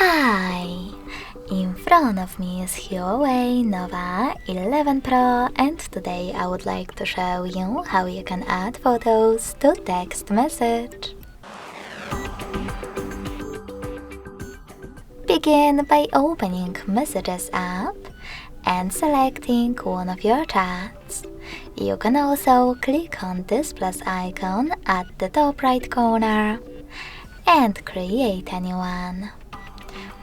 Hi! In front of me is Huawei Nova 11 Pro, and today I would like to show you how you can add photos to text message. Begin by opening Messages app and selecting one of your chats. You can also click on this plus icon at the top right corner and create a new one.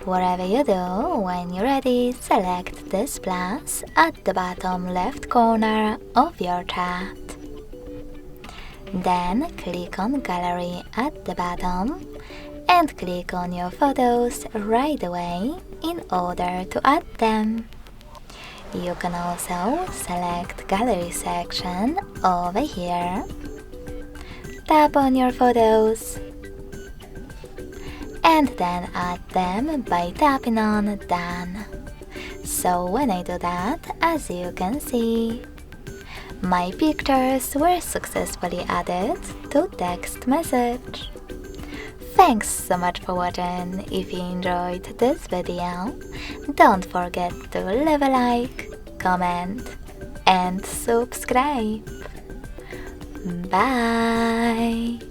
Whatever you do, when you're ready, select this plus at the bottom left corner of your chat. Then click on Gallery at the bottom and click on your photos right away in order to add them. You can also select Gallery section over here. Tap on your photos and then add them by tapping on Done. So when I do that, as you can see, my pictures were successfully added to text message. Thanks so much for watching. If you enjoyed this video, don't forget to leave a like, comment and subscribe. Bye!